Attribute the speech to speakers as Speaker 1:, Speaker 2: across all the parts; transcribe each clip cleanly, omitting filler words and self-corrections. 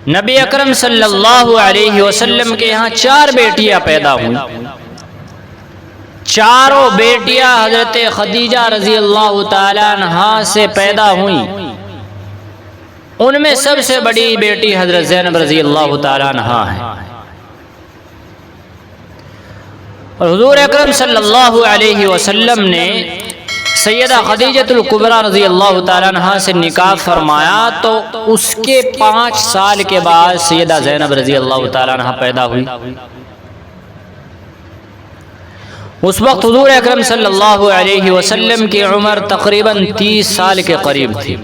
Speaker 1: نبی اکرم صلی اللہ علیہ وسلم کے یہاں 4 بیٹیاں پیدا ہوئیں. چاروں بیٹیاں حضرت خدیجہ رضی اللہ تعالی عنہا سے پیدا ہوئیں. ان میں سب سے بڑی بیٹی حضرت زینب رضی اللہ تعالی عنہا ہے. اور حضور اکرم صلی اللہ علیہ وسلم نے سیدہ خدیجۃ الکبریٰ رضی اللہ تعالی عنہا سے نکاح فرمایا تو اس کے 5 سال کے بعد سیدہ زینب رضی اللہ تعالی عنہا پیدا ہوئی. اس وقت حضور اکرم صلی اللہ علیہ وسلم کی عمر تقریباً 30 سال کے قریب تھی.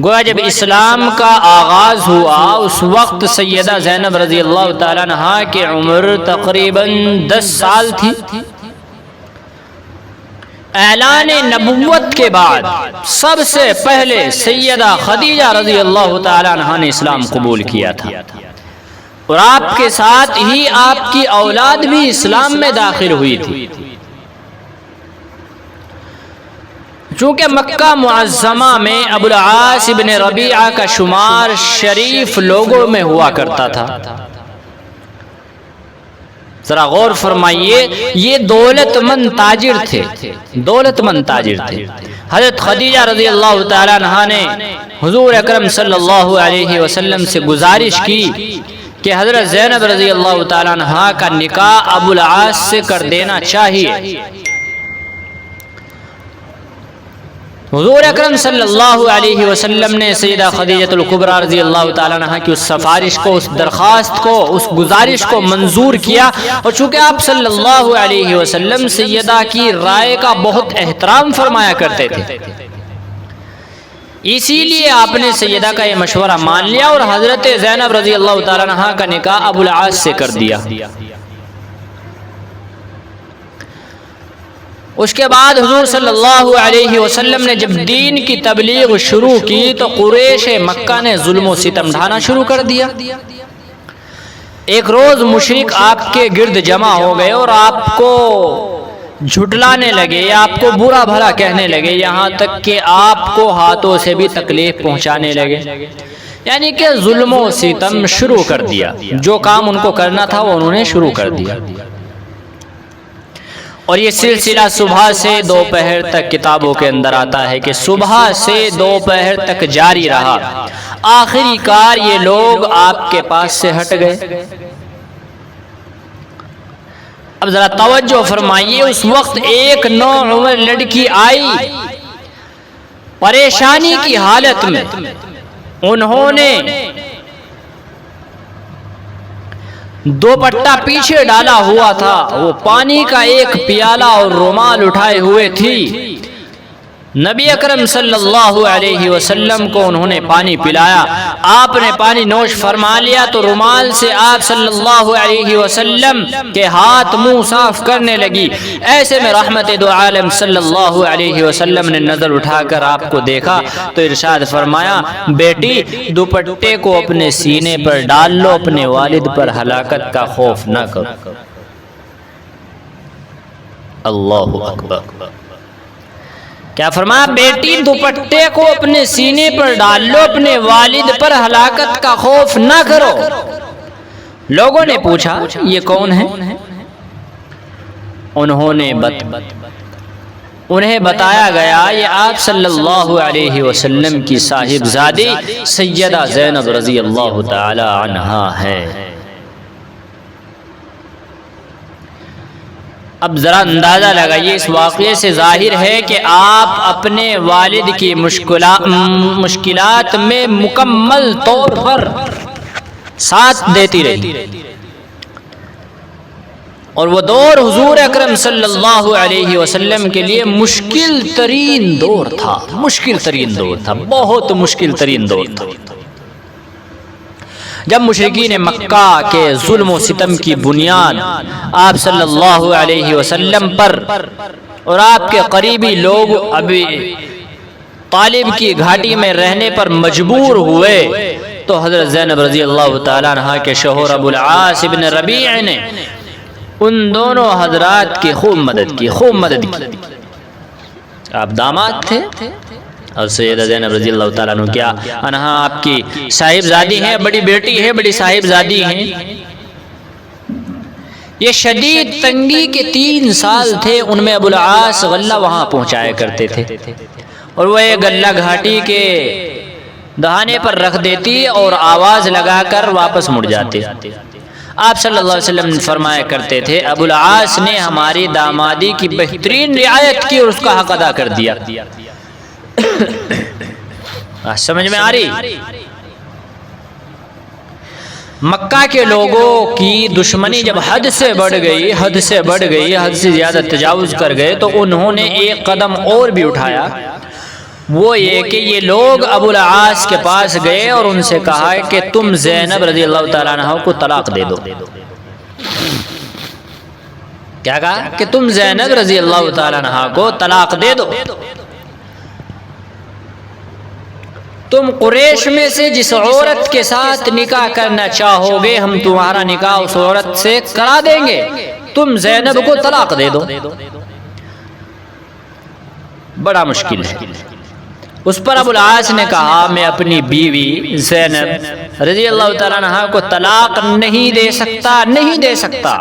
Speaker 1: گویا جب اسلام کا آغاز ہوا اس وقت سیدہ زینب رضی اللہ تعالی عنہا کی عمر تقریباً 10 سال تھی. اعلان نبوت کے بعد سب سے پہلے سیدہ خدیجہ رضی اللہ تعالی عنہا نے اسلام قبول کیا تھا، اور آپ کے ساتھ ہی آپ کی اولاد بھی اسلام میں داخل ہوئی تھی. چونکہ مکہ معظمہ میں ابو العاص ابن ربیعہ کا شمار شریف لوگوں میں ہوا کرتا تھا. ذرا غور فرمائیے، یہ دولت مند تاجر تھے، دولت مند تاجر تھے. حضرت خدیجہ رضی اللہ تعالی عنہا نے حضور اکرم صلی اللہ علیہ وسلم سے گزارش کی کہ حضرت زینب رضی اللہ تعالی عنہا کا نکاح ابو العاص سے کر دینا چاہیے. حضور اکرم صلی اللہ علیہ وسلم نے سیدہ خدیجۃ الکبریٰ رضی اللہ تعالی عنہا کی اس سفارش کو، اس درخواست کو، اس گزارش کو منظور کیا. اور چونکہ آپ صلی اللہ علیہ وسلم سیدہ کی رائے کا بہت احترام فرمایا کرتے تھے، اسی لیے آپ نے سیدہ کا یہ مشورہ مان لیا اور حضرت زینب رضی اللہ تعالی عنہا کا نکاح ابو العاص سے کر دیا. اس کے بعد حضور صلی اللہ علیہ وسلم نے جب دین کی تبلیغ شروع کی تو قریش مکہ نے ظلم و ستم ڈھانا شروع کر دیا. ایک روز مشرک آپ کے گرد جمع ہو گئے اور آپ کو جھٹلانے لگے، آپ کو برا بھلا کہنے لگے، یہاں تک کہ آپ کو ہاتھوں سے بھی تکلیف پہنچانے لگے. یعنی کہ ظلم و ستم شروع کر دیا. جو کام ان کو کرنا تھا وہ انہوں نے شروع کر دیا. اور یہ سلسلہ صبح سے دوپہر تک کتابوں کے اندر آتا ہے کہ صبح سے دوپہر تک جاری رہا. آخری کار یہ لوگ آپ کے پاس سے ہٹ گئے. اب ذرا توجہ فرمائیے، اس وقت ایک نوعمر لڑکی آئی پریشانی کی حالت میں. انہوں نے دوپٹہ پیچھے ڈالا ہوا تھا، وہ پانی کا ایک پیالہ اور رومال اٹھائے ہوئے تھی. نبی اکرم صلی اللہ علیہ وسلم کو انہوں نے پانی پلایا. آپ نے پانی نوش فرما لیا تو رومال سے آپ صلی اللہ علیہ وسلم کے ہاتھ منہ صاف کرنے لگی. ایسے میں رحمت دو عالم صلی اللہ علیہ وسلم نے نظر اٹھا کر آپ کو دیکھا تو ارشاد فرمایا، بیٹی دوپٹے کو اپنے سینے پر ڈال لو، اپنے والد پر ہلاکت کا خوف نہ کرو. اللہ اکبر. کیا فرمایا؟ بیٹی دوپٹے کو اپنے سینے پر ڈال لو، اپنے والد پر ہلاکت کا خوف نہ کرو. لوگوں نے پوچھا یہ کون ہے؟ انہیں بتایا گیا یہ آپ صلی اللہ علیہ وسلم کی صاحبزادی سیدہ زینب رضی اللہ تعالی عنہا ہے. اب ذرا اندازہ لگائیے، اس واقعے سے ظاہر ہے کہ آپ اپنے والد کی مشکلات میں مکمل طور پر ساتھ دیتی رہی. اور وہ دور حضور اکرم صلی اللہ علیہ وسلم کے لیے مشکل ترین دور تھا، مشکل ترین دور تھا، بہت مشکل ترین دور تھا. جب مشرکین مکہ کے ظلم و ستم کی بنیاد آپ صلی اللہ علیہ وسلم پر اور آپ کے قریبی لوگ ابھی طالب کی گھاٹی میں رہنے پر مجبور ہوئے تو حضرت زینب رضی اللہ تعالیٰ عنہ کے شوہر ابو العاص ابن ربیع نے ان دونوں حضرات کی خوب مدد کی. آپ داماد تھے، اور سیدہ زینب رضی اللہ تعالیٰ عنہ کیا انہا آپ کی صاحبزادی ہیں، بڑی بیٹی ہے، بڑی صاحبزادی ہیں۔ یہ شدید تنگی کے 3 سال تھے، ان میں ابو العاص غلہ وہاں پہنچایا کرتے تھے، اور وہ ایک غلہ گھاٹی کے دہانے پر رکھ دیتی اور آواز لگا کر واپس مڑ جاتے۔ آپ صلی اللہ علیہ وسلم فرمایا کرتے تھے ابو العاص نے ہماری دامادی کی بہترین رعایت کی اور اس کا حق ادا کر دیا۔ سمجھ میں آ رہی؟ مکہ کے لوگوں کی دشمنی جب حد سے بڑھ گئی، حد سے زیادہ تجاوز کر گئے، تو انہوں نے ایک قدم اور بھی اٹھایا، وہ یہ کہ یہ لوگ ابو العاص کے پاس گئے اور ان سے کہا کہ تم زینب رضی اللہ تعالیٰ عنہ کو طلاق دے دو۔ کیا کہا؟ کہ تم زینب رضی اللہ تعالیٰ عنہ کو طلاق دے دو۔ تم قریش میں سے جس عورت کے ساتھ نکاح کرنا چاہو گے ہم تمہارا نکاح اس عورت سے کرا دیں گے، تم زینب کو طلاق دے دو۔ بڑا مشکل ہے۔ اس پر ابو العاص نے کہا میں اپنی بیوی زینب رضی اللہ تعالیٰ عنہ کو طلاق نہیں دے سکتا،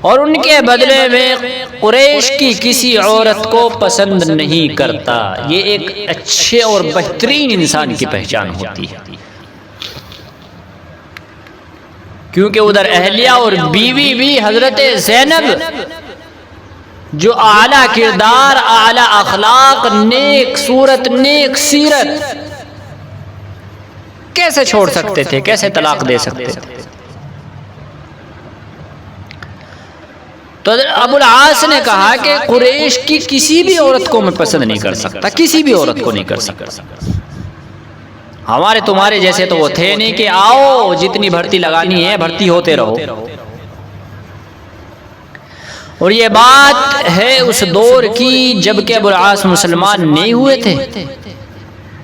Speaker 1: اور ان کے بدلے میں قریش کی کسی عورت کو پسند نہیں کرتا۔ یہ ایک اچھے اور بہترین انسان کی پہچان ہوتی ہے، کیونکہ ادھر اہلیہ اور بیوی بھی حضرت زینب جو اعلیٰ کردار، اعلیٰ اخلاق، نیک صورت، نیک سیرت، کیسے چھوڑ سکتے تھے، کیسے طلاق دے سکتے تھے؟ تو ابو العاص نے کہا کہ قریش کی کسی بھی عورت کو میں پسند نہیں کر سکتا، کسی بھی عورت کو نہیں کر سکتا۔ ہمارے تمہارے جیسے تو وہ تھے نہیں کہ آؤ جتنی بھرتی لگانی ہے بھرتی ہوتے رہو۔ اور یہ بات ہے اس دور کی جب کہ ابو العاص مسلمان نہیں ہوئے تھے۔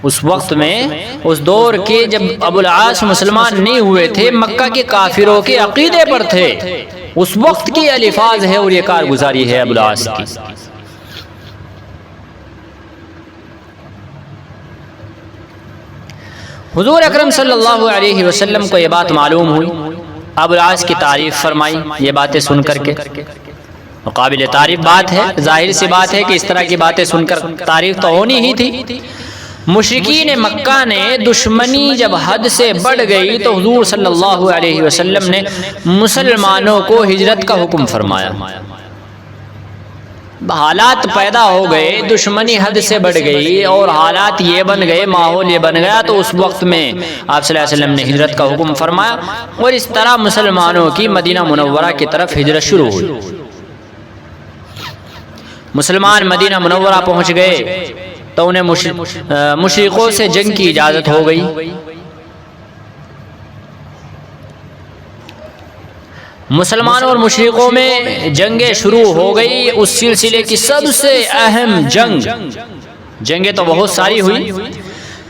Speaker 1: اس وقت میں، اس دور کے جب ابو العاص مسلمان نہیں ہوئے تھے، مکہ کے کافروں کے عقیدے پر تھے، اس وقت کی الفاظ ہے اور یہ کارگزاری ہے ابو العاص کی۔ حضور اکرم صلی اللہ علیہ وسلم کو یہ بات معلوم ہوئی، ابو العاص کی تعریف فرمائی یہ باتیں سن کر کے۔ قابل تعریف بات ہے، ظاہر سی بات ہے کہ اس طرح کی باتیں سن کر تعریف تو ہونی ہی تھی۔ مشرکین مکہ نے دشمنی جب حد سے بڑھ گئی تو حضور صلی اللہ علیہ وسلم نے مسلمانوں کو ہجرت کا حکم فرمایا۔ حالات پیدا ہو گئے، دشمنی حد سے بڑھ گئی اور حالات یہ بن گئے، ماحول یہ بن گیا، تو اس وقت میں آپ صلی اللہ علیہ وسلم نے ہجرت کا حکم فرمایا، اور اس طرح مسلمانوں کی مدینہ منورہ کی طرف ہجرت شروع ہوئی۔ مسلمان مدینہ منورہ پہنچ گئے تو انہیں مشرکوں سے جنگ کی اجازت ہو گئی۔ مسلمانوں اور مشرکوں میں جنگیں شروع ہو گئی۔ اس سلسلے کی سب سے اہم جنگیں تو بہت ساری ہوئی،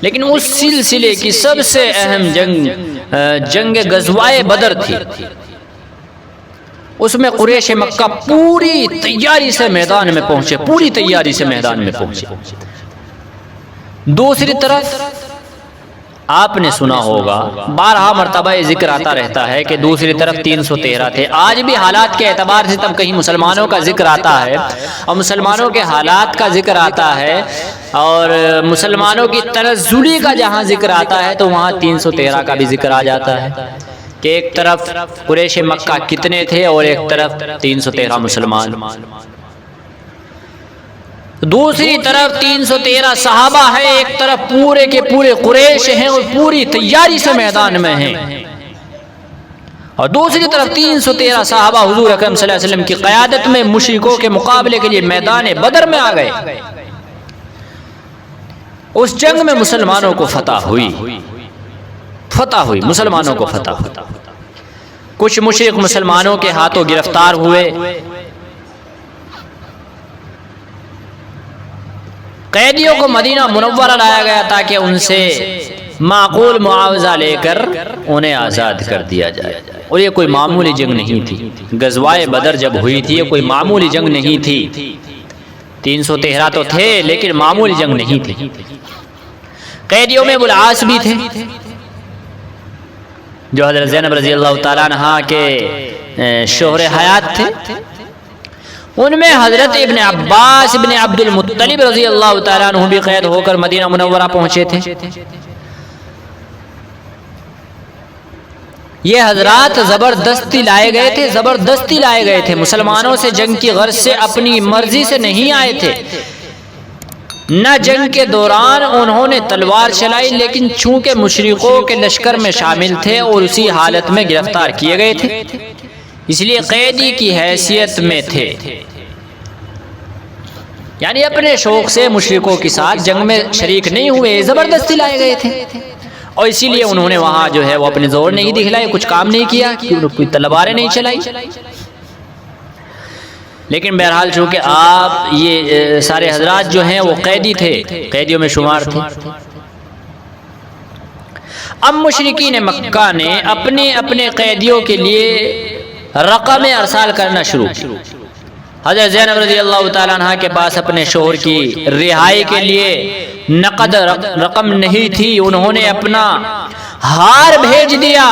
Speaker 1: لیکن اس سلسلے کی سب سے اہم جنگ غزوہ بدر تھی۔ اس میں قریش مکہ پوری تیاری سے میدان میں پہنچے، دوسری طرف آپ نے سنا ہوگا، بارہا مرتبہ یہ ذکر آتا رہتا ہے کہ دوسری طرف 313 تھے۔ آج بھی حالات کے اعتبار سے تب کہیں مسلمانوں کا ذکر آتا ہے اور مسلمانوں کے حالات کا ذکر آتا ہے اور مسلمانوں کی تنزلی کا جہاں ذکر آتا ہے تو وہاں 313 کا بھی ذکر آ جاتا ہے کہ ایک طرف قریش مکہ کتنے تھے اور ایک طرف 313 مسلمان، دوسری طرف 313 صحابہ ہیں، ایک طرف پورے کے پورے قریش ہیں اور پوری تیاری سے میدان میں ہیں، اور دوسری طرف 313 صحابہ حضور اکرم صلی اللہ علیہ وسلم کی قیادت میں مشرکوں کے مقابلے کے لیے میدان بدر میں آ گئے۔ اس جنگ میں مسلمانوں کو فتح ہوئی، مسلمانوں کو فتح ہوئی۔ کچھ مشرک مسلمانوں کے ہاتھوں گرفتار ہوئے، قیدیوں کو مدینہ منورہ لایا گیا تاکہ ان سے معقول معاوضہ لے کر انہیں آزاد کر دیا جائے، اور یہ کوئی معمولی جنگ نہیں تھی۔ غزوہ بدر جب ہوئی تھی یہ کوئی معمولی جنگ نہیں تھی، 313 تو تھے لیکن معمولی جنگ نہیں تھی۔ قیدیوں میں ابو العاص بھی تھے جو حضرت زینب رضی اللہ تعالیٰ عنہ کے شوہر حیات تھے۔ ان میں حضرت ابن عباس ابن عبد المطلب رضی اللہ تعالیٰ عنہ بھی قید ہو کر مدینہ منورہ پہنچے تھے۔ یہ حضرات زبردستی لائے گئے تھے، مسلمانوں سے جنگ کی غرض سے اپنی مرضی سے نہیں آئے تھے۔ نہ جنگ کے دوران انہوں نے تلوار چلائی، لیکن چونکہ مشرکوں کے لشکر میں شامل تھے اور اسی حالت میں گرفتار کیے گئے تھے، اس لیے قیدی کی حیثیت میں تھے، یعنی اپنے شوق سے مشرکوں کے ساتھ جنگ میں شریک نہیں ہوئے، زبردستی لائے گئے تھے، اور اسی لیے انہوں نے وہاں جو ہے وہ اپنے زور نہیں دکھلائے، کچھ کام نہیں کیا، کوئی تلواریں نہیں چلائی۔ لیکن بہرحال چونکہ آپ یہ سارے حضرات جو ہیں وہ قیدی تھے، قیدیوں میں شمار تھے۔ اب مشرکین مکہ نے اپنے اپنے قیدیوں کے لیے رقم ارسال کرنا شروع کی۔ حضرت زینب رضی اللہ تعالیٰ عنہ کے پاس اپنے شوہر کی رہائی کے لیے نقد رقم نہیں تھی، انہوں نے اپنا ہار بھیج دیا۔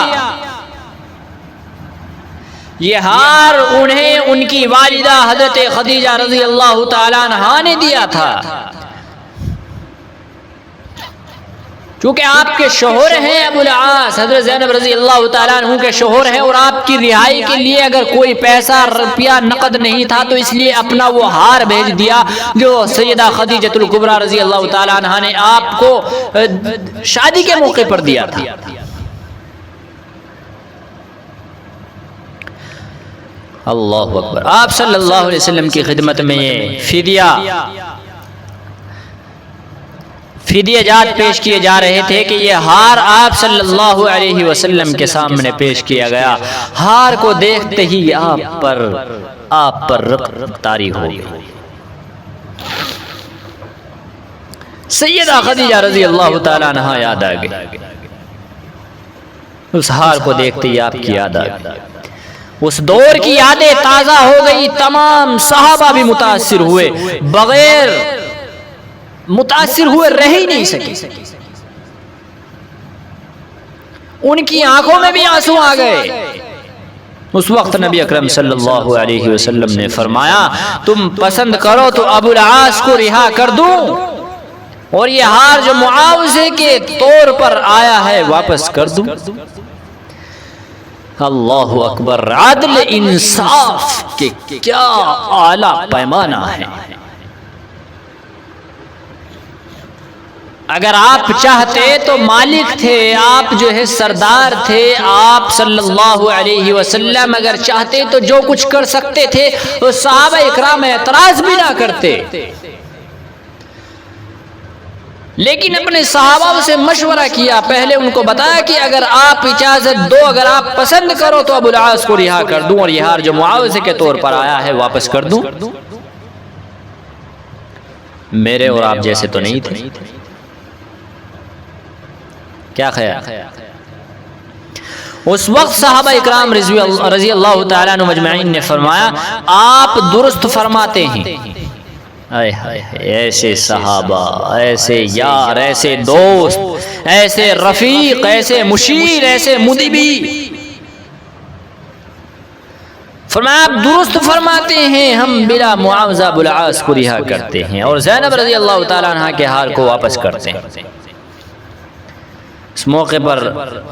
Speaker 1: یہ ہار انہیں ان کی والدہ حضرت خدیجہ رضی اللہ تعالیٰ عنہ نے دیا تھا، چونکہ آپ کے شوہر ہیں ابو العاص، حضرت زینب رضی اللہ تعالیٰ عنہ کے شوہر ہیں، اور آپ کی رہائی کے لیے اگر کوئی پیسہ روپیہ نقد نہیں تھا تو اس لیے اپنا وہ ہار بھیج دیا جو سیدہ خدیجہ الکبریٰ رضی اللہ تعالیٰ عنہ نے آپ کو شادی کے موقع پر دیا تھا۔ اللہ اکبر۔ آپ صلی اللہ علیہ وسلم کی خدمت میں یہ فدیہ جات پیش کیے جا رہے تھے کہ یہ ہار آپ صلی اللہ علیہ وسلم کے سامنے پیش کیا گیا۔ ہار کو دیکھتے ہی آپ پر رق طاری ہو گئی۔ سیدہ خدیجہ رضی اللہ تعالیٰ عنہ یاد آ گئی، اس ہار کو دیکھتے ہی آپ کی یاد آ گئی، اس دور کی یادیں تازہ ہو گئی۔ تمام صحابہ بھی متاثر ہوئے، بغیر متاثر ہوئے رہ ہی نہیں سکے، ان کی آنکھوں میں بھی آنسو آ گئے۔ اس وقت نبی اکرم صلی اللہ علیہ وسلم نے فرمایا تم پسند کرو تو ابو العاص کو رہا کر دوں، اور یہ ہار جو معاوضے کے طور پر آیا ہے واپس کر دوں۔ اللہ اکبر، عدل انصاف کے کیا اعلیٰ پیمانہ ہے۔ اگر آپ چاہتے تو مالک تھے، آپ جو ہے سردار تھے، آپ صلی اللہ علیہ وسلم اگر چاہتے تو جو کچھ کر سکتے تھے، تو صحابہ اکرام اعتراض بھی نہ کرتے، لیکن اپنے صحابہ سے مشورہ کیا، پہلے ان کو بتایا کہ اگر آپ اجازت دو، اگر آپ پسند کرو تو ابو العاص کو رہا کر دوں، اور یہ ہار جو معاوضے کے طور پر آیا ہے واپس کر دوں۔ میرے اور آپ جیسے تو نہیں تھے، کیا خیال؟ اس وقت صحابہ اکرام رضی اللہ تعالیٰ عنہ مجمعین نے فرمایا آپ درست فرماتے ہیں۔ ایسے صحابہ، ایسے یار، ایسے دوست، ایسے رفیق، ایسے مشیر، ایسے مدبی، فرمایا آپ درست فرماتے ہیں، ہم بلا معاوضہ ابو العاص کو رہا کرتے ہیں اور زینب رضی اللہ تعالیٰ عنہ کے ہار کو واپس کرتے ہیں۔ اس موقع پر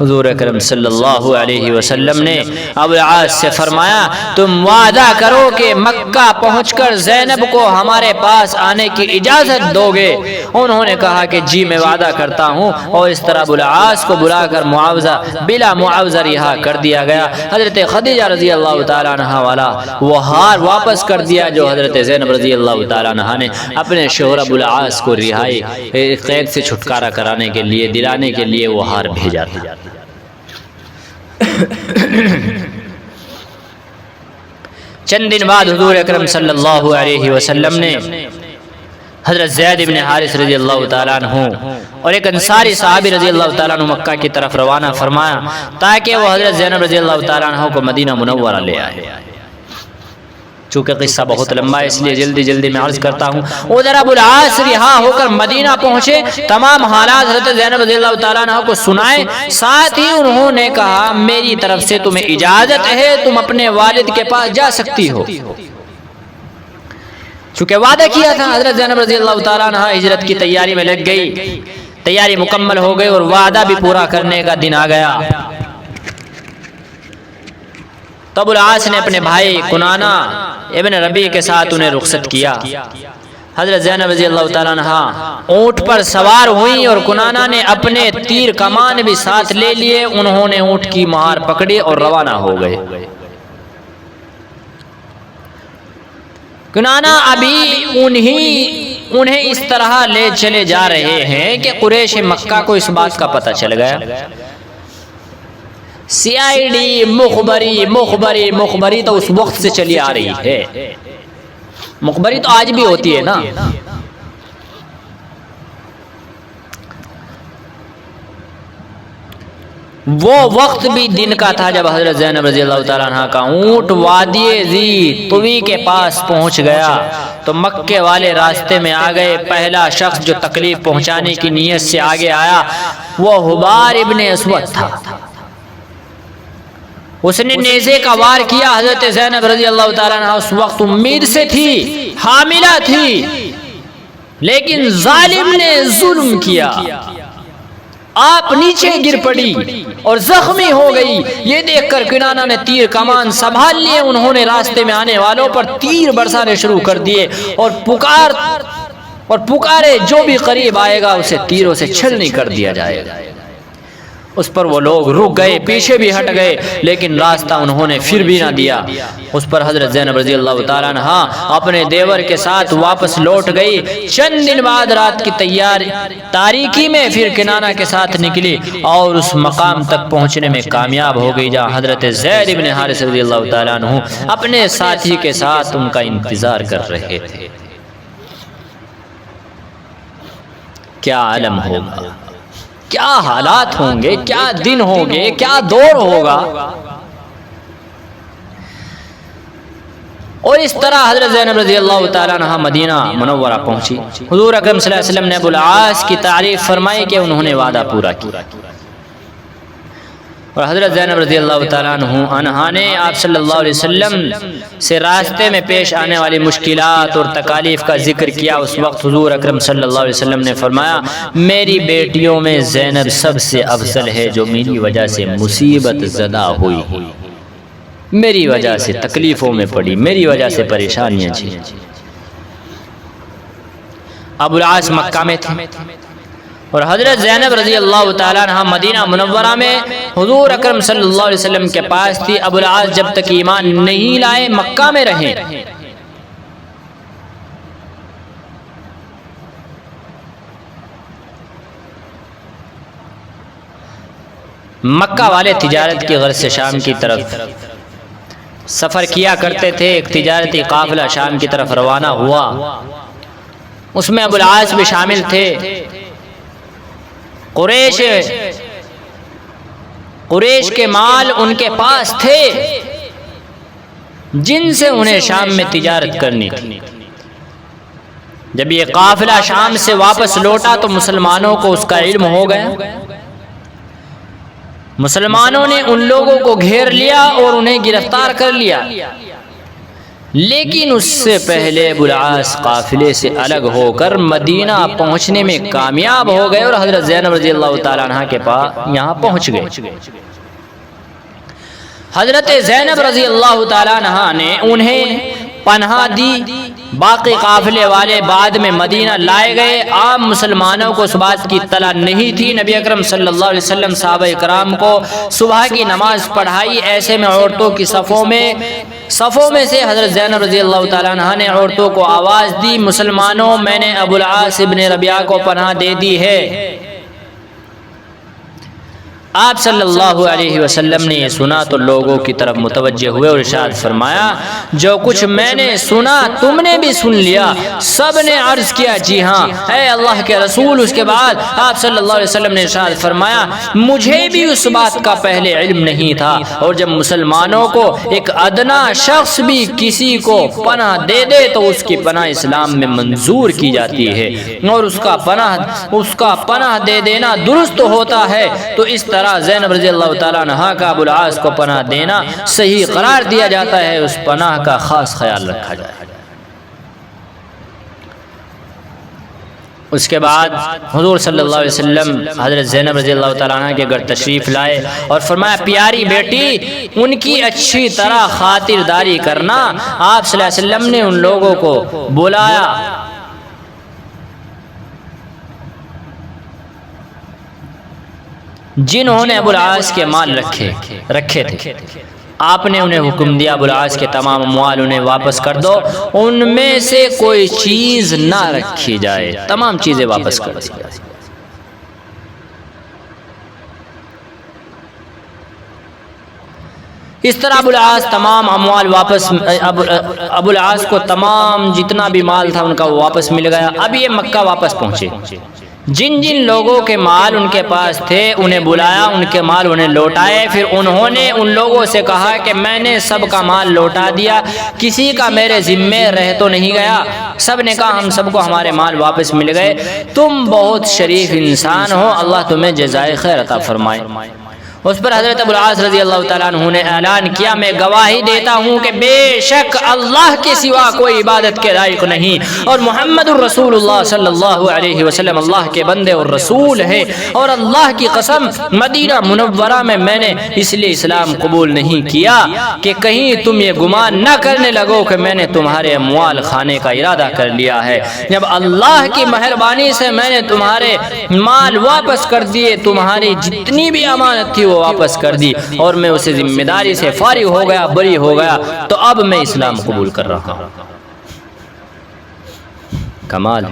Speaker 1: حضور اکرم صلی اللہ علیہ وسلم نے ابو العاص سے فرمایا تم وعدہ کرو کہ مکہ پہنچ کر زینب کو ہمارے پاس آنے کی اجازت دو گے۔ انہوں نے کہا کہ جی میں وعدہ کرتا ہوں، اور اس طرح ابو العاص کو بلا کر معاوضہ بلا معاوضہ رہا کر دیا گیا۔ حضرت خدیجہ رضی اللہ تعالیٰ عنہ والا وہ ہار واپس کر دیا جو حضرت زینب رضی اللہ تعالیٰ عنہ نے اپنے شوہر ابو العاص کو رہائی قید سے چھٹکارا کرانے کے لیے، دلانے کے لیے وہ ہار بھیجا تھا۔ چند دن بعد حضور اکرم صلی اللہ علیہ وسلم نے حضرت زید بن حارث رضی اللہ تعالیٰ عنہ اور ایک انصاری صحابی رضی اللہ تعالیٰ عنہ مکہ کی طرف روانہ فرمایا تاکہ وہ حضرت زینب رضی اللہ تعالیٰ عنہ کو مدینہ منورہ لے آئے۔ چونکہ قصہ بہت لمبا ہے اس لیے جلدی میں عرض کرتا ہوں۔ ادھر ابو العاص رہا ہو کر مدینہ پہنچے، تمام حالات حضرت زینب رضی اللہ تعالیٰ عنہ کو سنائے، ساتھ ہی انہوں نے کہا میری طرف سے تمہیں اجازت ہے، تم اپنے والد کے پاس جا سکتی ہو۔ چونکہ وعدہ کیا تھا، حضرت زینب رضی اللہ تعالیٰ عنہ ہجرت کی تیاری میں لگ گئی، تیاری مکمل ہو گئی اور وعدہ بھی پورا کرنے کا دن آ گیا۔ تو ابو العاص نے اپنے بھائی کنانہ ابن ربیع کے ساتھ انہیں رخصت کیا۔ حضرت زینب رضی اللہ تعالیٰ عنہ اونٹ پر سوار ہوئیں اور کنانہ نے اپنے تیر کمان بھی ساتھ لے لیے۔ انہوں نے اونٹ کی مہار پکڑی اور روانہ ہو گئے۔ کنانہ ابھی انہیں اس طرح لے چلے جا رہے ہیں کہ قریش مکہ کو اس بات کا پتہ چل گیا۔ سی آئی ڈی مخبری تو اس وقت سے چلی آ رہی ہے، مخبری تو آج بھی ہوتی ہے نا۔ وہ وقت بھی دن کا تھا جب حضرت زینب رضی اللہ تعالیٰ عنہ کا اونٹ وادی ذی طوی کے پاس پہنچ گیا تو مکے والے راستے میں آ گئے۔ پہلا شخص جو تکلیف پہنچانے کی نیت سے آگے آیا وہ حبار ابن اسود تھا۔ اس نے نیزے کا وار کیا۔ حضرت زینب رضی اللہ تعالیٰ عنہ اس وقت امید سے تھی، حاملہ تھی، لیکن ظالم نے ظلم کیا، آپ نیچے گر پڑی اور زخمی ہو گئی۔ یہ دیکھ کر کنانہ نے تیر کمان سنبھال لیے۔ انہوں نے راستے میں آنے والوں پر تیر برسانے شروع کر دیے اور پکارے جو بھی قریب آئے گا اسے تیروں سے چھلنی کر دیا جائے گا۔ اس پر وہ لوگ رک گئے، پیچھے بھی ہٹ گئے، لیکن راستہ انہوں نے پھر بھی نہ دیا۔ اس پر حضرت زینب رضی اللہ تعالیٰ عنہ اپنے دیور کے ساتھ واپس لوٹ گئی۔ چند دن بعد رات کی تاریکی میں پھر کنانہ کے ساتھ نکلی اور اس مقام تک پہنچنے میں کامیاب ہو گئی جہاں حضرت زید بن حارث رضی اللہ تعالیٰ عنہ اپنے ساتھی کے ساتھ ان کا انتظار کر رہے تھے۔ کیا عالم ہوگا، کیا حالات ہوں گے، کیا دن ہوں گے، کیا دور ہوگا۔ اور اس طرح حضرت زینب رضی اللہ تعالیٰ عنہ مدینہ منورہ پہنچی۔ حضور اکرم صلی اللہ علیہ وسلم نے ابو العاص کی تعریف فرمائی کہ انہوں نے وعدہ پورا کیا، اور حضرت زینب رضی اللہ تعالیٰ عنہ نے آپ صلی اللہ علیہ وسلم سے راستے میں پیش آنے والی مشکلات اور تکالیف کا ذکر کیا۔ اس وقت حضور اکرم صلی اللہ علیہ وسلم نے فرمایا میری بیٹیوں میں زینب سب سے افضل ہے جو میری وجہ سے مصیبت زدہ ہوئی، میری وجہ سے تکلیفوں میں پڑی، میری وجہ سے پریشانیاں جھیلی۔ ابو العاص مکہ میں تھے اور حضرت زینب رضی اللہ تعالیٰ عنہ مدینہ منورہ میں حضور اکرم صلی اللہ علیہ وسلم کے پاس تھی۔ ابو العاص جب تک ایمان نہیں لائے مکہ میں رہے۔ مکہ والے تجارت کی غرض سے شام کی طرف سفر کیا کرتے تھے۔ ایک تجارتی قافلہ شام کی طرف روانہ ہوا، اس میں ابو العاص بھی شامل تھے۔ قریش کے مال ان کے پاس تھے جن سے انہیں شام میں تجارت کرنی تھی۔ جب یہ قافلہ شام سے واپس لوٹا تو مسلمانوں کو اس کا علم ہو گیا۔ مسلمانوں نے ان لوگوں کو گھیر لیا اور انہیں گرفتار کر لیا، لیکن اس سے پہلے ابو العاص قافلے سے الگ ہو کر مدینہ پہنچنے میں کامیاب ہو گئے اور حضرت زینب رضی اللہ تعالیٰ عنہ کے پاس یہاں پہنچ گئے۔ حضرت زینب رضی اللہ تعالیٰ عنہ نے انہیں پناہ دی۔ باقی قافلے والے بعد میں مدینہ لائے گئے۔ عام مسلمانوں کو اس بات کی اطلاع نہیں تھی۔ نبی اکرم صلی اللہ علیہ وسلم صحابہ کرام کو صبح کی نماز پڑھائی۔ ایسے میں عورتوں کی صفوں میں سے حضرت زینب رضی اللہ تعالیٰ عنہ نے عورتوں کو آواز دی، مسلمانوں میں نے ابو العاص ابن ربیعہ کو پناہ دے دی ہے۔ آپ صلی اللہ علیہ وسلم نے یہ سنا تو لوگوں کی طرف متوجہ ہوئے اور ارشاد فرمایا جو کچھ میں نے سنا تم نے بھی سن لیا۔ سب نے عرض کیا جی ہاں اے اللہ کے رسول۔ اس کے بعد آپ صلی اللہ علیہ وسلم نے ارشاد فرمایا مجھے بھی اس بات کا پہلے علم نہیں تھا، اور جب مسلمانوں کو ایک ادنا شخص بھی کسی کو پناہ دے دے تو اس کی پناہ اسلام میں منظور کی جاتی ہے، اور اس کا پناہ دے دینا درست ہوتا ہے۔ تو اس طرح زینب رضی اللہ تعالیٰ عنہا کا ابو العاص کو پناہ دینا صحیح قرار دیا جاتا ہے، اس پناہ کا خاص خیال رکھا جائے۔ اس کے بعد حضور صلی اللہ علیہ وسلم حضرت زینب رضی اللہ تعالیٰ عنہ کے گھر تشریف لائے اور فرمایا پیاری بیٹی ان کی اچھی طرح خاطرداری کرنا۔ آپ صلی اللہ علیہ وسلم نے ان لوگوں کو بلایا، جنہوں نے ابو العاص کے مال رکھے تھے۔ آپ نے انہیں حکم دیا ابو العاص کے تمام اموال انہیں واپس کر دو، ان میں سے کوئی چیز نہ رکھی جائے، تمام چیزیں واپس کر دی جائے۔ اس طرح ابو العاص تمام اموال واپس، ابو العاص کو تمام جتنا بھی مال تھا ان کا واپس مل گیا۔ اب یہ مکہ واپس پہنچے، جن جن لوگوں کے مال ان کے پاس تھے انہیں بلایا، ان کے مال انہیں لوٹائے۔ پھر انہوں نے ان لوگوں سے کہا کہ میں نے سب کا مال لوٹا دیا، کسی کا میرے ذمے رہ تو نہیں گیا؟ سب نے کہا ہم سب کو ہمارے مال واپس مل گئے۔ تم بہت شریف انسان ہو، اللہ تمہیں جزائے خیر عطا فرمائے۔ اس پر حضرت ابو العاص رضی اللہ تعالیٰ عنہ نے اعلان کیا میں گواہی دیتا ہوں کہ بے شک اللہ کے سوا کوئی عبادت کے لائق نہیں، اور محمد الرسول اللہ صلی اللہ علیہ وسلم اللہ کے بندے اور رسول ہے، اور اللہ کی قسم مدینہ منورہ میں نے اس لیے اسلام قبول نہیں کیا کہ کہیں تم یہ گمان نہ کرنے لگو کہ میں نے تمہارے اموال کھانے کا ارادہ کر لیا ہے۔ جب اللہ کی مہربانی سے میں نے تمہارے مال واپس کر دیے، تمہاری جتنی بھی امانت تھی واپس کر دی، اور میں اسے ذمہ داری سے فارغ ہو گیا، بری ہو گیا، تو اب میں اسلام قبول کر رہا ہوں۔ کمال۔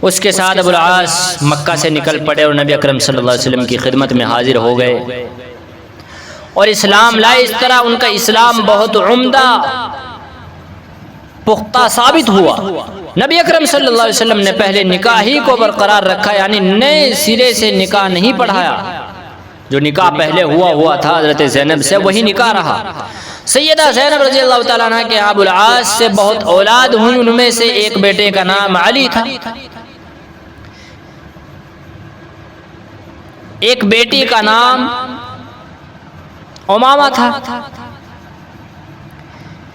Speaker 1: اس کے ساتھ ابو العاص مکہ سے نکل پڑے اور نبی اکرم صلی اللہ علیہ وسلم کی خدمت میں حاضر ہو گئے اور اسلام لائے۔ اس طرح ان کا اسلام بہت عمدہ پختہ ثابت ہوا۔ نبی اکرم صلی اللہ علیہ وسلم نے پہلے نکاح ہی کو برقرار رکھا، یعنی نئے سرے سے نکاح نہیں پڑھایا۔ جو نکاح پہلے ہوا تھا حضرت زینب سے، وہی نکاح رہا۔ سیدہ زینب رضی اللہ تعالیٰ عنہ کے ابو العاص سے بہت اولاد ہوئی، ان میں سے ایک بیٹے کا نام علی تھا، ایک بیٹی کا نام امامہ تھا۔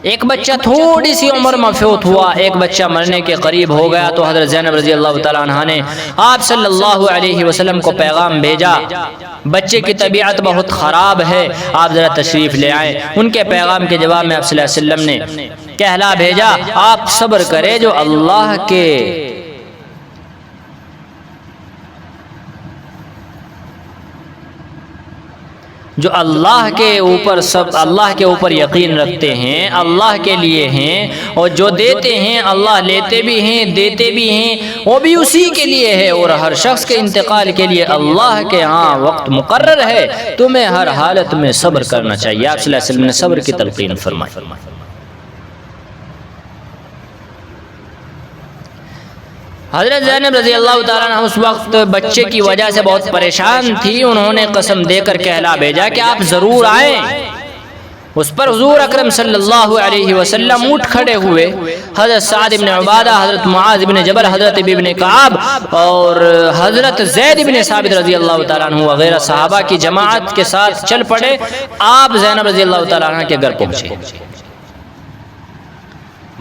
Speaker 1: ایک بچہ تھوڑی سی عمر میں فوت ہوا، ایک بچہ مرنے کے قریب ہو گیا، تو حضرت زینب رضی اللہ تعالیٰ عنہ نے آپ صلی اللہ علیہ وسلم کو پیغام بھیجا بچے کی طبیعت بہت خراب ہے، آپ ذرا تشریف لے آئیں۔ ان کے پیغام کے جواب میں آپ صلی اللہ علیہ وسلم نے کہلا بھیجا آپ صبر کریں، جو اللہ کے اوپر یقین رکھتے ہیں، اللہ کے لیے ہیں، اور جو دیتے ہیں اللہ لیتے بھی ہیں دیتے بھی ہیں، وہ بھی اسی کے لیے ہے، اور ہر شخص کے انتقال کے لیے اللہ کے ہاں وقت مقرر ہے، تمہیں ہر حالت میں صبر کرنا چاہیے۔ آپ صلی اللہ علیہ وسلم نے صبر کی تلقین فرمائی۔ حضرت زینب رضی اللہ تعالیٰ عنہ اس وقت بچے کی وجہ سے بہت پریشان تھی، انہوں نے قسم دے کر کہلا بھیجا کہ آپ ضرور آئیں۔ اس پر حضور اکرم صلی اللہ علیہ وسلم اٹھ کھڑے ہوئے، حضرت سعد بن عبادہ، حضرت معاذ بن جبل، حضرت ابن کعب اور حضرت زید بن ثابت رضی اللہ تعالیٰ عنہ وغیرہ صحابہ کی جماعت کے ساتھ چل پڑے۔ آپ زینب رضی اللہ تعالیٰ عنہ کے گھر پہنچے،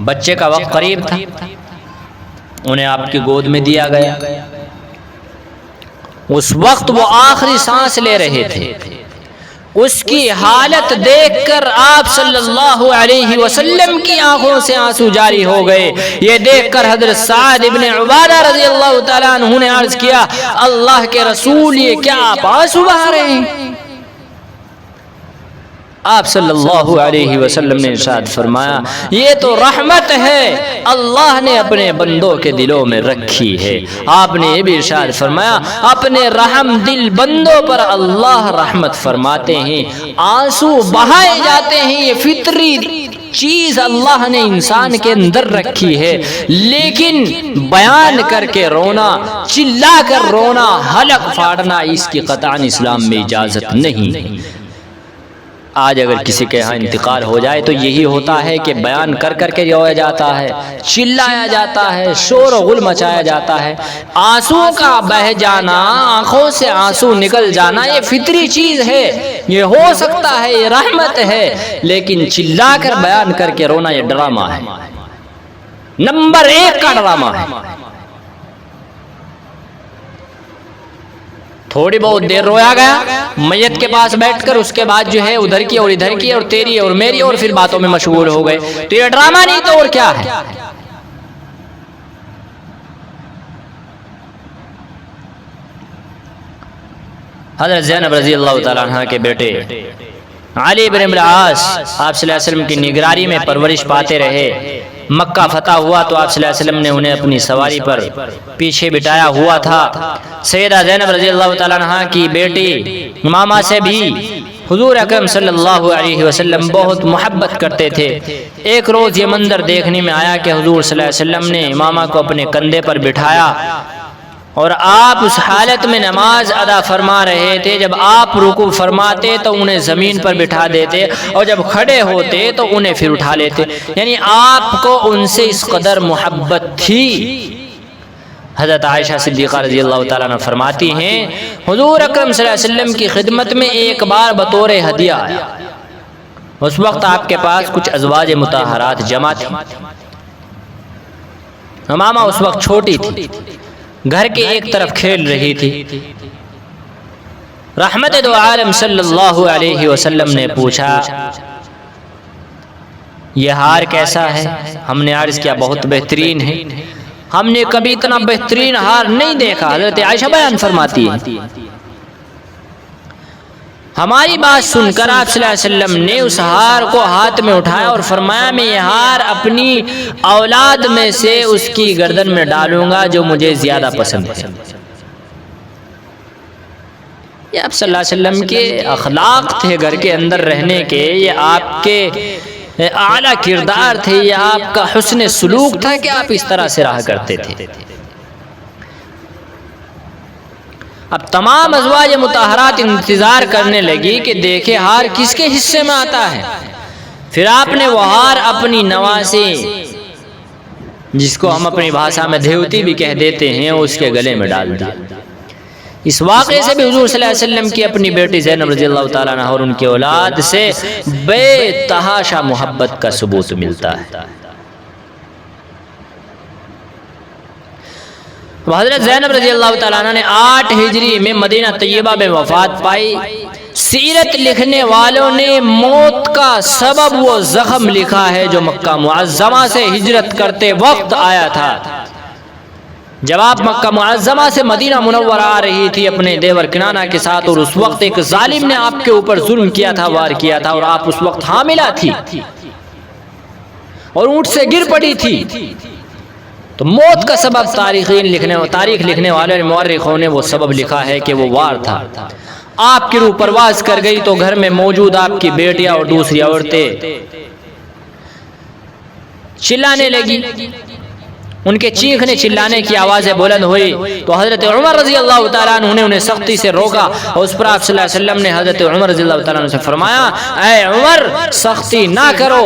Speaker 1: بچے کا وقت قریب تھا، انہیں آپ کی گود میں دیا گیا۔ اس وقت وہ آخری سانس لے رہے تھے، اس کی حالت دیکھ کر آپ صلی اللہ علیہ وسلم کی آنکھوں سے آنسو جاری ہو گئے۔ یہ دیکھ کر حضرت سعد ابن عبادہ رضی اللہ تعالیٰ عنہ نے عرض کیا اللہ کے رسول یہ کیا آپ آنسو بہا رہے ہیں؟ آپ صلی اللہ علیہ وسلم نے ارشاد فرمایا یہ تو رحمت ہے اللہ نے اپنے بندوں کے دلوں میں رکھی ہے۔ آپ نے یہ بھی ارشاد فرمایا اپنے رحم دل بندوں پر اللہ رحمت فرماتے ہیں، آنسو بہائے جاتے ہیں، یہ فطری چیز اللہ نے انسان کے اندر رکھی ہے، لیکن بیان کر کے رونا، چلا کر رونا، حلق پھاڑنا، اس کی قطعاً اسلام میں اجازت نہیں۔ آج اگر کسی کے ہاں انتقال ہو جائے تو یہی ہوتا ہے کہ بیان کر کر کے رویا جاتا ہے، چلایا جاتا ہے، شور و غل مچایا جاتا ہے۔ آنسو کا بہہ جانا، آنکھوں سے آنسو نکل جانا، یہ فطری چیز ہے، یہ ہو سکتا ہے، یہ رحمت ہے، لیکن چلا کر بیان کر کے رونا یہ ڈرامہ ہے، نمبر 1 کا ڈرامہ ہے۔ تھوڑی بہت دیر رویا گیا میت کے پاس بیٹھ کر، اس کے بعد جو ہے ادھر کی اور ادھر کی اور تیری اور میری اور پھر باتوں میں مشغول ہو گئے، تو یہ ڈرامہ نہیں تو اور کیا ہے؟ حضرت زینب رضی اللہ تعالیٰ عنہ کے بیٹے علی بن العاص آپ صلی اللہ علیہ وسلم کی نگرانی میں پرورش پاتے رہے۔ مکہ فتح ہوا تو آپ صلی اللہ علیہ وسلم نے انہیں اپنی سواری پر پیچھے بٹھایا ہوا تھا۔ سیدہ زینب رضی اللہ تعالیٰ عنہ کی بیٹی امامہ سے بھی حضور اکرم صلی اللہ علیہ وسلم بہت محبت کرتے تھے۔ ایک روز یہ منظر دیکھنے میں آیا کہ حضور صلی اللہ علیہ وسلم نے امامہ کو اپنے کندھے پر بٹھایا اور آپ اس حالت میں نماز ادا فرما رہے تھے، جب آپ رکوع فرماتے تو انہیں زمین پر بٹھا دیتے اور جب کھڑے ہوتے تو انہیں پھر اٹھا لیتے، یعنی آپ کو ان سے اس قدر محبت تھی۔ حضرت عائشہ صدیقہ رضی اللہ تعالیٰ عنہ فرماتی ہیں حضور اکرم صلی اللہ علیہ وسلم کی خدمت میں ایک بار بطور ہدیہ آیا، اس وقت آپ کے پاس کچھ ازواج مطہرات جمع تھی۔ امامہ اس وقت چھوٹی تھی، گھر کے ایک طرف کھیل رہی تھی۔ رحمت دو عالم صلی اللہ علیہ وسلم نے پوچھا یہ ہار کیسا ہے؟ ہم نے عرض کیا بہت بہترین ہے، ہم نے کبھی اتنا بہترین ہار نہیں دیکھا۔ حضرت عائشہ بیان فرماتی ہے ہماری بات سن کر آپ صلی اللہ علیہ وسلم نے اس ہار کو ہاتھ میں اٹھایا اور فرمایا میں یہ ہار اپنی اولاد میں سے اس کی گردن میں ڈالوں گا جو مجھے زیادہ پسند ہے۔ یہ آپ صلی اللہ علیہ وسلم کے اخلاق تھے گھر کے اندر رہنے کے، یہ آپ کے اعلیٰ کردار تھے، یہ آپ کا حسن سلوک تھا کہ آپ اس طرح سے رہا کرتے تھے۔ اب تمام ازواج مطہرات انتظار کرنے لگی کہ دیکھے ہار کس کے حصے میں آتا ہے۔ پھر آپ نے وہ ہار اپنی نوازی، جس کو ہم اپنی بھاشا میں دھیوتی بھی کہہ دیتے ہیں، اس کے گلے میں ڈال دیا۔ اس واقعے سے بھی حضور صلی اللہ علیہ وسلم کی اپنی بیٹی زینب رضی اللہ تعالیٰ عنہ اور ان کی اولاد سے بے تحاشا محبت کا ثبوت ملتا ہے۔ حضرت زینب رضی اللہ تعالیٰ عنہ نے 8 ہجری میں مدینہ طیبہ میں وفات پائی۔ سیرت لکھنے والوں نے موت کا سبب وہ زخم لکھا ہے جو مکہ معظمہ سے ہجرت کرتے وقت آیا تھا۔ جب آپ مکہ معظمہ سے مدینہ منورہ آ رہی تھی اپنے دیور کنانہ کے ساتھ، اور اس وقت ایک ظالم نے آپ کے اوپر ظلم کیا تھا، وار کیا تھا، اور آپ اس وقت حاملہ تھی اور اونٹ سے گر پڑی تھی، تو موت کا سبب تاریخ لکھنے والے مورخوں نے وہ سبب لکھا ہے کہ وہ وار تھا۔ آپ کی روح پرواز کر گئی تو گھر میں موجود آپ کی بیٹیاں اور دوسری عورتیں چلانے لگی، ان کے چیخنے چلانے کی آوازیں بلند ہوئی، تو حضرت عمر رضی اللہ تعالیٰ عنہ نے انہیں سختی سے روکا، اور اس پر آپ صلی اللہ علیہ وسلم نے حضرت عمر رضی اللہ تعالیٰ عنہ سے فرمایا اے عمر سختی نہ کرو۔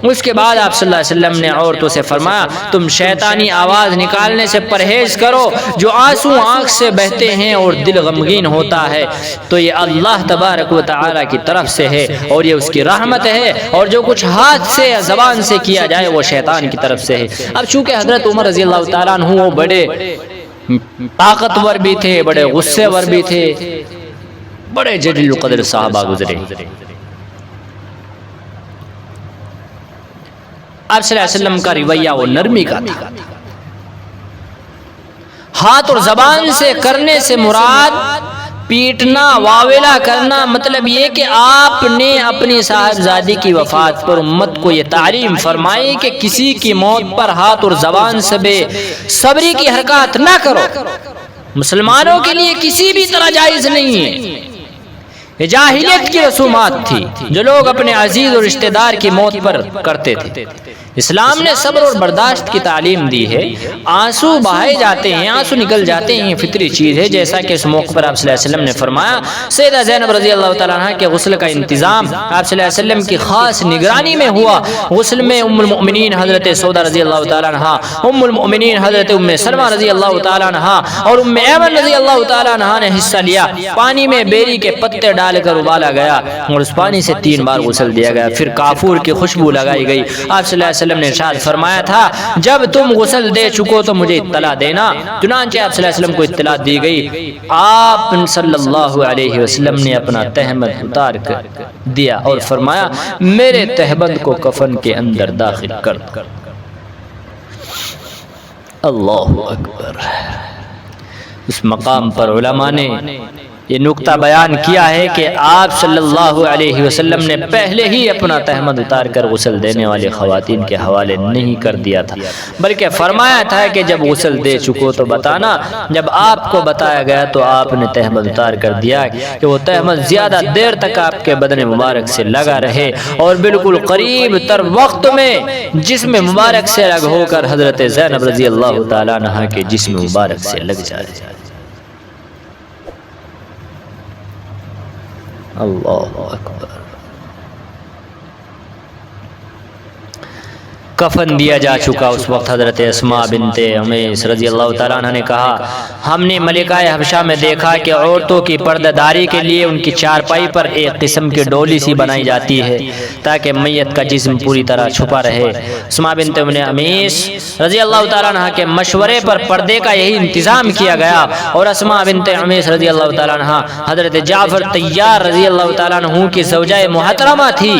Speaker 1: اس کے بعد آپ صلی اللہ علیہ وسلم نے عورتوں سے فرمایا تم شیطانی آواز نکالنے سے پرہیز کرو، جو آنسو آنکھ سے بہتے ہیں اور دل غمگین ہوتا ہے تو یہ اللہ تبارک و تعالی کی طرف سے ہے اور یہ اس کی رحمت ہے، اور جو کچھ ہاتھ سے یا زبان سے کیا جائے وہ شیطان کی طرف سے ہے۔ اب چونکہ حضرت عمر رضی اللہ تعالیٰ عنہ وہ بڑے طاقتور بھی تھے، بڑے غصے ور بھی تھے، بڑے جلیل القدر صحابہ گزرے۔ آپ صلی اللہ علیہ وسلم کا رویہ وہ نرمی کا تھا۔ ہاتھ اور زبان سے کرنے سے مراد پیٹنا واویلا کرنا مطلب یہ کہ آپ نے اپنی صاحبزادی کی وفات پر امت کو یہ تعلیم فرمائی کہ کسی کی موت پر ہاتھ اور زبان سے بے صبری کی حرکات نہ کرو، مسلمانوں کے لیے کسی بھی طرح جائز نہیں ہے۔ یہ جاہلیت کی رسومات تھی جو لوگ اپنے عزیز اور رشتہ دار کی موت پر کرتے تھے۔ اسلام نے صبر اور برداشت کی تعلیم دی ہے۔ آنسو بہائے جاتے ہیں، آنسو نکل جاتے ہیں، یہ فطری چیز ہے، جیسا کہ اس موقع پر آپ صلی اللہ علیہ وسلم نے فرمایا۔ سیدہ زینب رضی اللہ تعالیٰ عنہ کے غسل کا انتظام آپ صلی اللہ علیہ وسلم کی خاص نگرانی میں ہوا۔ غسل میں ام المؤمنین حضرت سودا رضی اللہ تعالیٰ عنہ، ام المؤمنین حضرت ام سلمہ رضی اللہ تعالیٰ عنہ اور ام ایمن رضی اللہ تعالیٰ عنہ نے حصہ لیا۔ پانی میں بیری کے پتے ڈال کر ابالا گیا اور اس پانی سے 3 بار غسل دیا گیا، پھر کافور کی خوشبو لگائی گئی۔ آپ صلی اللہ علیہ وسلم نے ارشاد فرمایا تھا جب تم غسل دے چکو تو مجھے اطلاع دینا۔ چنانچہ آپ صلی اللہ علیہ وسلم کو اطلاع دی گئی۔ آپ صلی اللہ علیہ وسلم نے اپنا تہمد اتار کر دیا اور فرمایا میرے تہبند کو کفن کے اندر داخل کر دو۔ اللہ اکبر۔ اس مقام پر علماء نے یہ نقطہ بیان کیا ہے کہ آپ صلی اللہ علیہ وسلم نے پہلے ہی اپنا تہمد اتار کر غسل دینے والی خواتین کے حوالے نہیں کر دیا تھا، بلکہ فرمایا تھا کہ جب غسل دے چکو تو بتانا۔ جب آپ کو بتایا گیا تو آپ نے تہمد اتار کر دیا کہ وہ تہمد زیادہ دیر تک آپ کے بدن مبارک سے لگا رہے اور بالکل قریب تر وقت میں جسم مبارک سے الگ ہو کر حضرت زینب رضی اللہ تعالیٰ عنہ کے جسم مبارک سے لگ جائے۔ اللہ اکبر۔ کفن دیا جا چکا اس وقت حضرت اسماء بنت عمیس رضی اللہ تعالیٰ عنہ نے کہا ہم نے ملکہ حبشہ میں دیکھا کہ عورتوں کی پردہ داری کے لیے ان کی چارپائی پر ایک قسم کی ڈولی سی بنائی جاتی ہے تاکہ میت کا جسم پوری طرح چھپا رہے۔ اسماء بنت عمیس رضی اللہ تعالیٰ عنہ کے مشورے پر پردے کا یہی انتظام کیا گیا اور اسماء بنت عمیس رضی اللہ تعالیٰ عنہ حضرت جعفر طیار رضی اللہ تعالیٰ عنہ کی زوجہ محترمہ تھی۔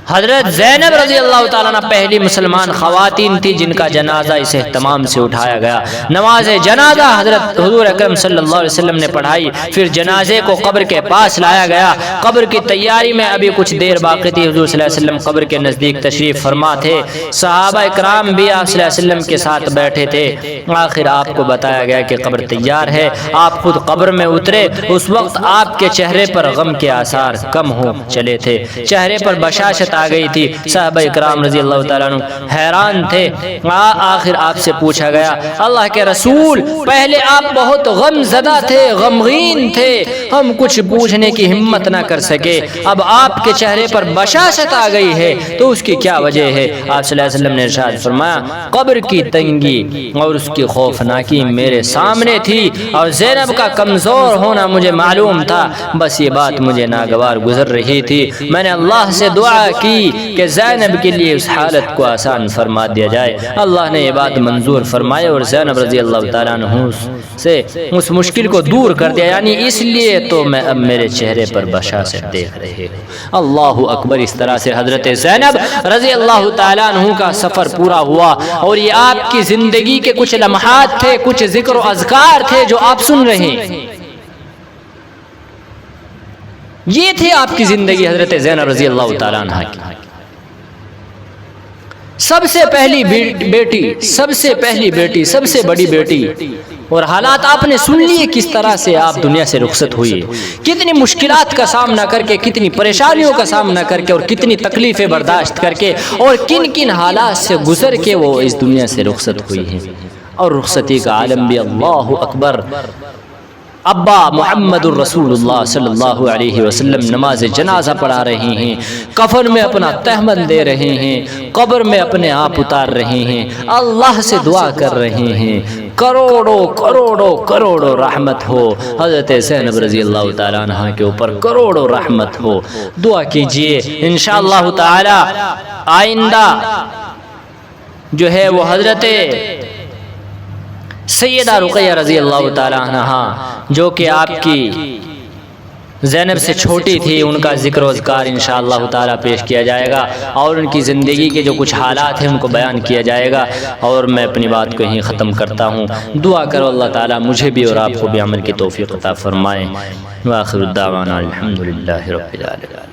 Speaker 1: حضرت زینب رضی اللہ تعالیٰ عنہ پہلی مسلمان خواتین تھی جن کا جنازہ اس اہتمام سے اٹھایا گیا۔ نماز جنازہ حضرت حضور اکرم صلی اللہ علیہ وسلم نے پڑھائی، پھر جنازے کو قبر کے پاس لایا گیا۔ قبر کی تیاری میں ابھی کچھ دیر باقی تھی۔ حضور صلی اللہ علیہ وسلم قبر کے نزدیک تشریف فرما تھے، صحابہ اکرام بھی آپ صلی اللہ علیہ وسلم کے ساتھ بیٹھے تھے۔ آخر آپ کو بتایا گیا کہ قبر تیار ہے۔ آپ خود قبر میں اترے، اس وقت آپ کے چہرے پر غم کے آثار کم ہو چلے تھے، چہرے پر بشاشت آ گئی تھی۔ صحابہ اکرام رضی اللہ تعالیٰ عنہ حیران تھے۔ آخر آپ سے پوچھا گیا اللہ کے رسول پہلے آپ بہت غم زدہ تھے، غمگین تھے، ہم کچھ پوچھنے کی ہمت نہ کر سکے، اب آپ کے چہرے پر بشاشت آ گئی ہے تو اس کی کیا وجہ ہے؟ آپ صلی اللہ علیہ وسلم نے ارشاد فرمایا قبر کی تنگی اور اس کی خوفناکی میرے سامنے تھی اور زینب کا کمزور ہونا مجھے معلوم تھا، بس یہ بات مجھے ناگوار گزر رہی تھی۔ میں نے اللہ سے دعا کی کہ زینب کے لیے اس حالت کو آسان فرما دیا جائے۔ اللہ نے یہ بات منظور فرمائے اور زینب رضی اللہ تعالیٰ عنہ سے اس مشکل کو دور کر دیا، یعنی اس لیے تو میں اب میرے چہرے پر بشاشت دیکھ رہے ہوں۔ اللہ اکبر۔ اس طرح سے حضرت زینب رضی اللہ تعالیٰ عنہ کا سفر پورا ہوا اور یہ آپ کی زندگی کے کچھ لمحات تھے، کچھ ذکر و اذکار تھے جو آپ سن رہے ہیں۔ یہ تھے آپ کی زندگی حضرت زینب رضی اللہ تعالیٰ عنہ کی۔ سب سے پہلی بیٹی، سب سے پہلی بیٹی، سب سے بڑی بیٹی، اور حالات آپ نے سن لیے کس طرح سے آپ دنیا سے رخصت ہوئی، کتنی مشکلات کا سامنا کر کے، کتنی پریشانیوں کا سامنا کر کے اور کتنی تکلیفیں برداشت کر کے اور کن کن حالات سے گزر کے وہ اس دنیا سے رخصت ہوئی ہیں۔ اور رخصتی کا عالم بھی اللہ اکبر۔ ابا محمد الرسول اللہ صلی اللہ علیہ وسلم نماز جنازہ پڑھا رہے ہیں، کفن میں اپنا تہمد دے رہے ہیں، قبر میں اپنے آپ اتار رہے ہیں، اللہ سے دعا کر رہے ہیں کروڑوں کروڑوں کروڑوں رحمت ہو حضرت زینب رضی اللہ تعالیٰ عنہ کے اوپر، کروڑوں رحمت ہو۔ دعا کیجئے انشاءاللہ تعالی آئندہ جو ہے وہ حضرت سیدہ رقیہ رضی اللہ تعالیٰ عنہ جو کہ آپ کی زینب سے چھوٹی تھی، ان کا ذکر و اذکار انشاءاللہ تعالی پیش کیا جائے گا، اور ان کی زندگی کے جو کچھ حالات ہیں ان کو بیان کیا جائے گا، اور میں اپنی بات کو یہیں ختم کرتا ہوں۔ دعا کرو اللہ تعالی مجھے بھی اور آپ کو بھی عمل کی توفیق عطا فرمائے۔ وآخر الدعوانا الحمدللہ رب العالمین۔